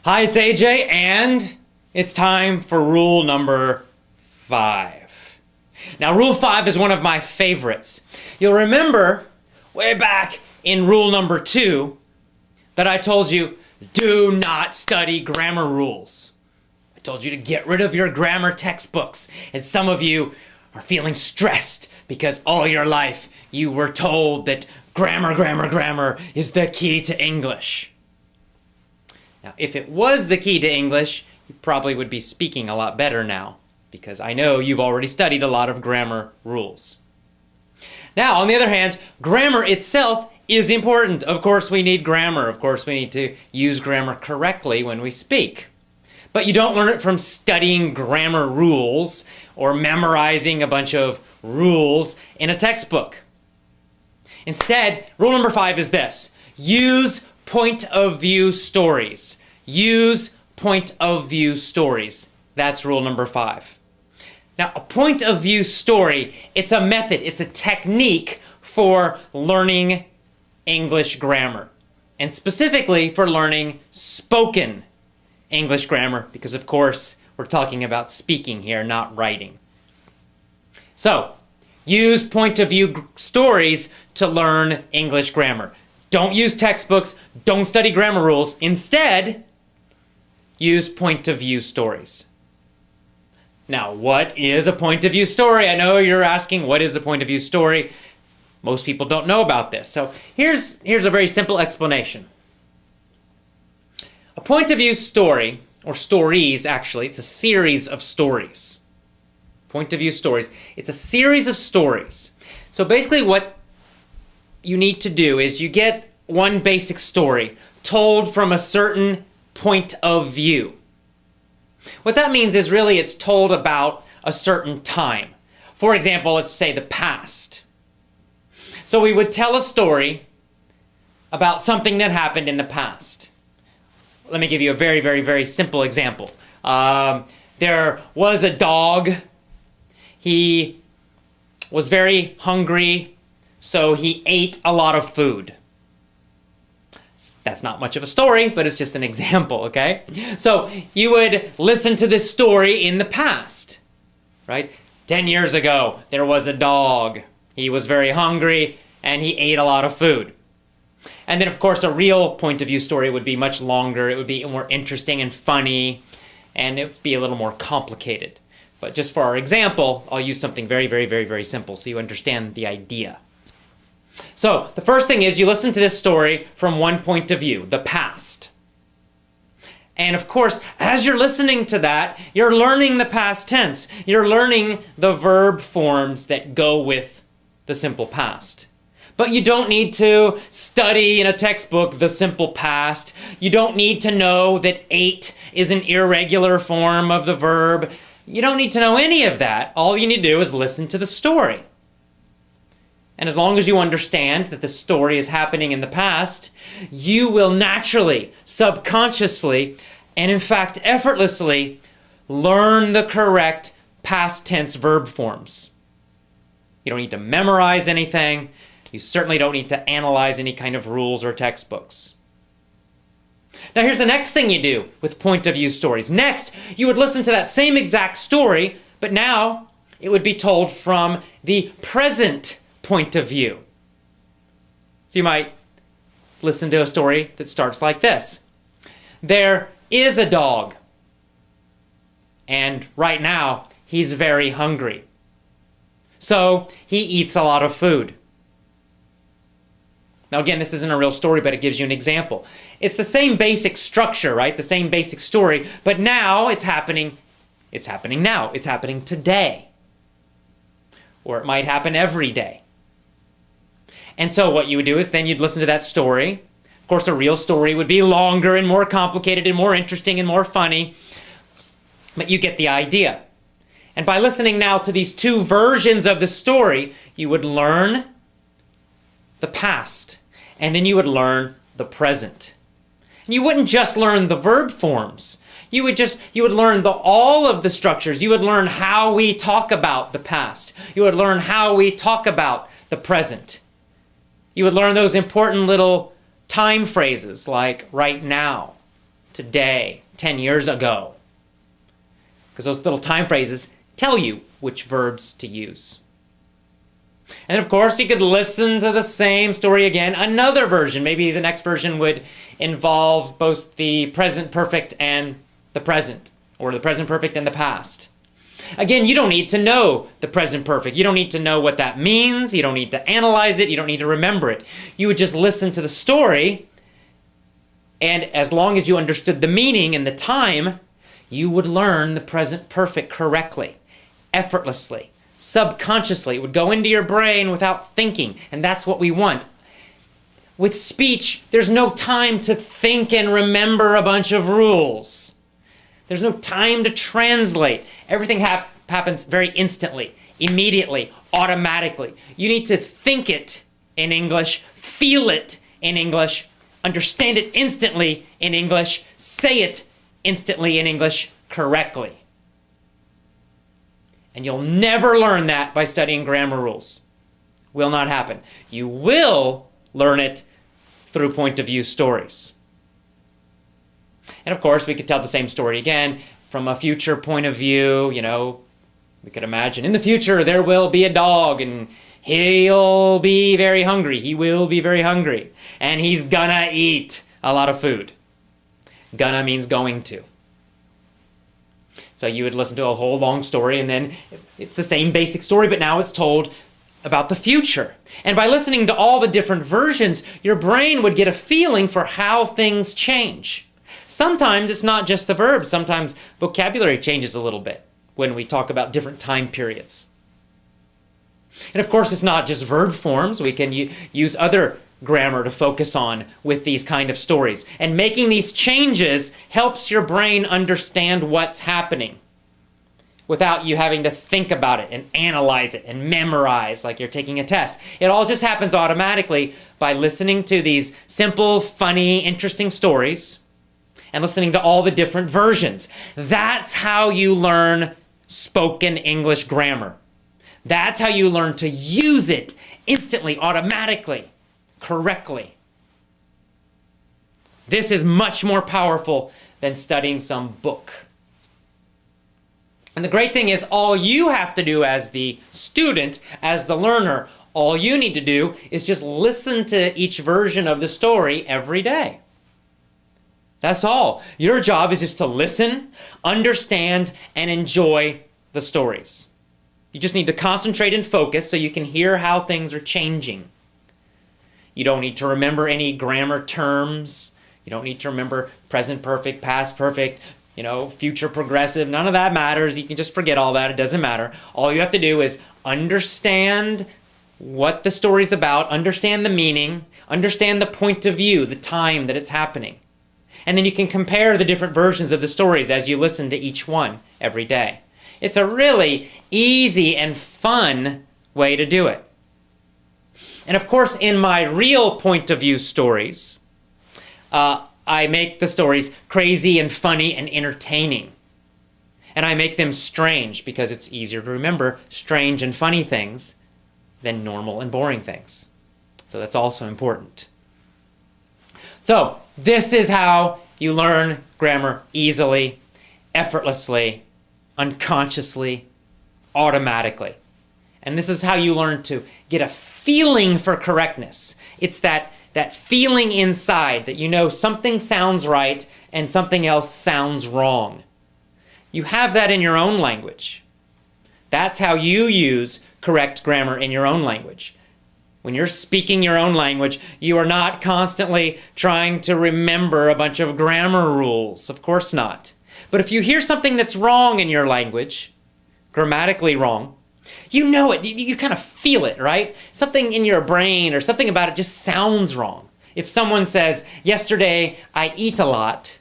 Hi, it's AJ, and it's time for rule number 5. Now, rule 5 is one of my favorites. You'll remember way back in rule number 2 that I told you, do not study grammar rules. I told you to get rid of your grammar textbooks, and some of you are feeling stressed because all your life you were told that grammar is the key to English. Now, if it was the key to English, you probably would be speaking a lot better now, because I know you've already studied a lot of grammar rules. Now, on the other hand, grammar itself is important. Of course, we need grammar. Of course, we need to use grammar correctly when we speak. But you don't learn it from studying grammar rules or memorizing a bunch of rules in a textbook. Instead, rule number 5 is this: use point of view stories. Use point of view stories. That's rule number 5. Now, a point of view story, it's a method, it's a technique for learning English grammar, and specifically for learning spoken English grammar, because of course we're talking about speaking here, not writing. So, use point of view stories to learn English grammar. Don't use textbooks, don't study grammar rules. Instead, use point of view stories. Now, what is a point of view story? I know you're asking, what is a point of view story? Most people don't know about this. So here's a very simple explanation. A point of view story, or stories actually, it's a series of stories. Point of view stories. It's a series of stories. So basically what you need to do is you get one basic story told from a certain point of view. What that means is really it's told about a certain time. For example, let's say the past. So we would tell a story about something that happened in the past. Let me give you a very simple example. There was a dog. He was very hungry, so he ate a lot of food. That's not much of a story, but it's just an example, okay? So you would listen to this story in the past, right? 10 years ago, there was a dog. He was very hungry, and he ate a lot of food. And then, of course, a real point of view story would be much longer. It would be more interesting and funny, and it would be a little more complicated. But just for our example, I'll use something very simple so you understand the idea. So, the first thing is you listen to this story from one point of view, the past. And of course, as you're listening to that, you're learning the past tense. You're learning the verb forms that go with the simple past. But you don't need to study in a textbook the simple past. You don't need to know that ate is an irregular form of the verb. You don't need to know any of that. All you need to do is listen to the story. And as long as you understand that the story is happening in the past, you will naturally, subconsciously, and in fact effortlessly, learn the correct past tense verb forms. You don't need to memorize anything. You certainly don't need to analyze any kind of rules or textbooks. Now here's the next thing you do with point of view stories. Next, you would listen to that same exact story, but now it would be told from the present point of view. So you might listen to a story that starts like this. There is a dog, and right now he's very hungry. So he eats a lot of food. Now again, this isn't a real story, but it gives you an example. It's the same basic structure, right? The same basic story, but now it's happening now. It's happening today. Or it might happen every day. And so what you would do is then you'd listen to that story. Of course, a real story would be longer and more complicated and more interesting and more funny. But you get the idea. And by listening now to these two versions of the story, you would learn the past. And then you would learn the present. And you wouldn't just learn the verb forms. You would learn all of the structures. You would learn how we talk about the past. You would learn how we talk about the present. You would learn those important little time phrases like right now, today, 10 years ago. Because those little time phrases tell you which verbs to use. And of course, you could listen to the same story again, another version. Maybe the next version would involve both the present perfect and the present, or the present perfect and the past. Again, you don't need to know the present perfect. You don't need to know what that means. You don't need to analyze it. You don't need to remember it. You would just listen to the story, and as long as you understood the meaning and the time, you would learn the present perfect correctly, effortlessly, subconsciously. It would go into your brain without thinking, and that's what we want. With speech, there's no time to think and remember a bunch of rules. There's no time to translate. Everything happens very instantly, immediately, automatically. You need to think it in English, feel it in English, understand it instantly in English, say it instantly in English correctly. And you'll never learn that by studying grammar rules. Will not happen. You will learn it through point of view stories. And of course, we could tell the same story again from a future point of view. You know, we could imagine in the future there will be a dog and he'll be very hungry. He will be very hungry. And he's gonna eat a lot of food. Gonna means going to. So you would listen to a whole long story, and then it's the same basic story, but now it's told about the future. And by listening to all the different versions, your brain would get a feeling for how things change. Sometimes it's not just the verbs. Sometimes vocabulary changes a little bit when we talk about different time periods. And of course, it's not just verb forms. We can use other grammar to focus on with these kind of stories. And making these changes helps your brain understand what's happening without you having to think about it and analyze it and memorize like you're taking a test. It all just happens automatically by listening to these simple, funny, interesting stories and listening to all the different versions. That's how you learn spoken English grammar. That's how you learn to use it instantly, automatically, correctly. This is much more powerful than studying some book. And the great thing is, all you have to do as the student, as the learner, all you need to do is just listen to each version of the story every day. That's all. Your job is just to listen, understand, and enjoy the stories. You just need to concentrate and focus so you can hear how things are changing. You don't need to remember any grammar terms. You don't need to remember present perfect, past perfect, future progressive. None of that matters. You can just forget all that. It doesn't matter. All you have to do is understand what the story's about, understand the meaning, understand the point of view, the time that it's happening. And then you can compare the different versions of the stories as you listen to each one every day. It's a really easy and fun way to do it. And of course, in my real point of view stories, I make the stories crazy and funny and entertaining. And I make them strange because it's easier to remember strange and funny things than normal and boring things. So that's also important. So this is how you learn grammar easily, effortlessly, unconsciously, automatically. And this is how you learn to get a feeling for correctness. It's that feeling inside that you know something sounds right and something else sounds wrong. You have that in your own language. That's how you use correct grammar in your own language. When you're speaking your own language, you are not constantly trying to remember a bunch of grammar rules. Of course not. But if you hear something that's wrong in your language, grammatically wrong, you know it. You kind of feel it, right? Something in your brain or something about it just sounds wrong. If someone says, yesterday I eat a lot,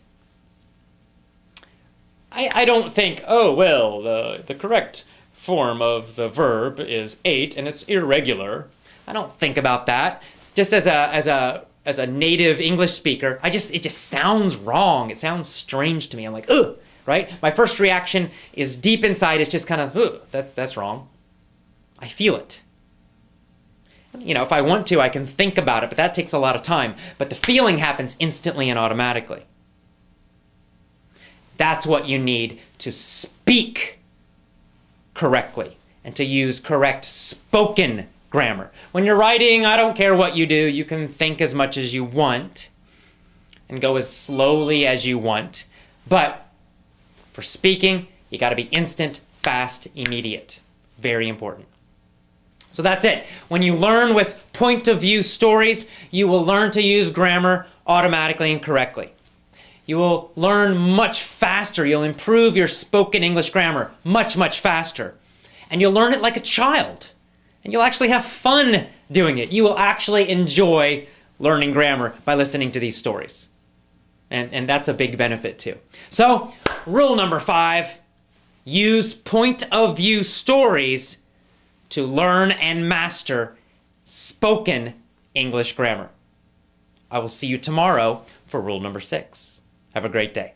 I don't think, oh, well, the correct form of the verb is ate and it's irregular. I don't think about that. Just as a native English speaker, it just sounds wrong. It sounds strange to me. I'm like, ugh, right? My first reaction is deep inside. It's just kind of, ugh, that's wrong. I feel it. If I want to, I can think about it, but that takes a lot of time. But the feeling happens instantly and automatically. That's what you need to speak correctly and to use correct spoken grammar. When you're writing, I don't care what you do. You can think as much as you want and go as slowly as you want. But for speaking, you got to be instant, fast, immediate. Very important. So that's it. When you learn with point of view stories, you will learn to use grammar automatically and correctly. You will learn much faster. You'll improve your spoken English grammar much, much faster. And you'll learn it like a child. And you'll actually have fun doing it. You will actually enjoy learning grammar by listening to these stories. And that's a big benefit too. So, rule number 5, use point of view stories to learn and master spoken English grammar. I will see you tomorrow for rule number 6. Have a great day.